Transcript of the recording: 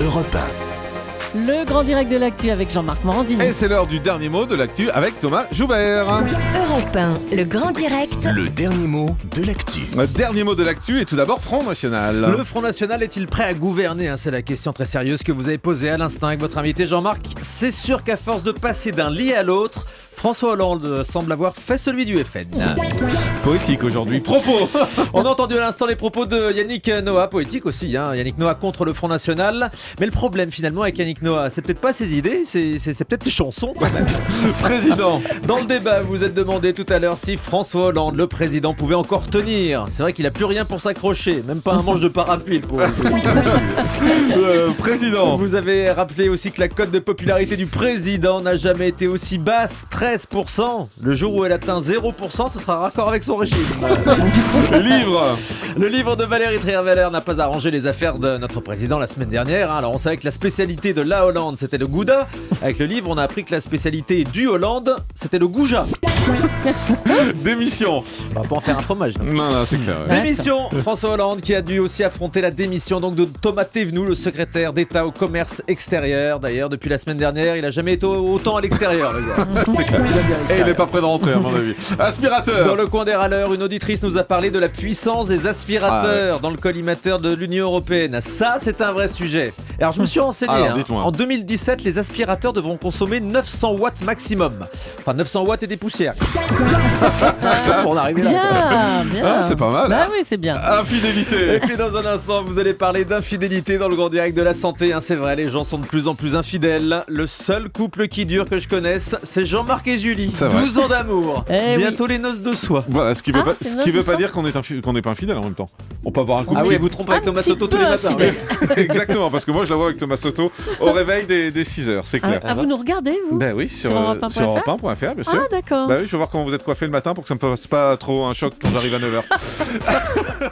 Europe Le grand direct de l'actu avec Jean-Marc Morandini. Et c'est l'heure du dernier mot de l'actu avec Thomas Joubert. Europe 1, le grand direct. 1, le dernier mot de l'actu. Le dernier mot de l'actu est tout d'abord Front National. Le Front National est-il prêt à gouverner, C'est la question très sérieuse que vous avez posée à l'instant avec votre invité Jean-Marc. C'est sûr qu'à force de passer d'un lit à l'autre, François Hollande semble avoir fait celui du FN. Poétique aujourd'hui. Propos. On a entendu à l'instant les propos de Yannick Noah, poétique aussi, Yannick Noah contre le Front National. Mais le problème finalement avec Yannick Noah, c'est peut-être pas ses idées, c'est peut-être ses chansons. Président. Dans le débat, vous êtes demandé tout à l'heure si François Hollande, le président, pouvait encore tenir. C'est vrai qu'il a plus rien pour s'accrocher, même pas un manche de parapluie le pauvre. Président. Vous avez rappelé aussi que la cote de popularité du président n'a jamais été aussi basse, 13%. Le jour où elle atteint 0%, ce sera raccord avec son régime. Livre. Le livre de Valérie Trierweiler n'a pas arrangé les affaires de notre président la semaine dernière. Alors on savait que la spécialité de la Hollande, c'était le gouda. Avec le livre, on a appris que la spécialité du Hollande, c'était le gouja. Démission. On va pas en faire un fromage. Non, c'est clair. Ouais. Démission. François Hollande qui a dû aussi affronter la démission donc de Thomas Thévenoud, le secrétaire d'État au commerce extérieur. D'ailleurs, depuis la semaine dernière, il a jamais été autant à l'extérieur. Le gars. C'est clair. Et il n'est pas prêt de rentrer à mon avis. Aspirateur. Dans le coin des râleurs, une auditrice nous a parlé de la puissance des aspirateurs dans le collimateur de l'Union Européenne. Ça, c'est un vrai sujet. Alors, je me suis renseigné. Alors, dites-moi. En 2017, les aspirateurs devront consommer 900 watts maximum. Enfin, 900 watts et des poussières. Pour en arriver là. Bien. Ah, c'est pas mal. Bah oui, c'est bien. Infidélité. Et puis dans un instant, vous allez parler d'infidélité dans le grand direct de la santé. C'est vrai, les gens sont de plus en plus infidèles. Le seul couple qui dure que je connaisse, c'est Jean-Marc et Julie. C'est vrai. 12 ans d'amour. Eh Bientôt les noces de soie. Voilà, ce qui veut Ah, pas, c'est ce une qui veut noce pas de dire qu'on n'est pas infidèle en même temps. On peut avoir un couple. Ah oui, vous trompez avec Un Thomas petit Soto tous peu les matins. infidèle. Exactement, parce que moi je la vois avec Thomas Soto au réveil des 6h, c'est clair. Ah, vous nous regardez, vous Ben oui, Sur Europe 1.fr? sur Europe1.fr, bien sûr. Ah, d'accord. Bah oui, je veux voir comment vous êtes coiffé le matin pour que ça me fasse pas trop un choc quand j'arrive à 9h.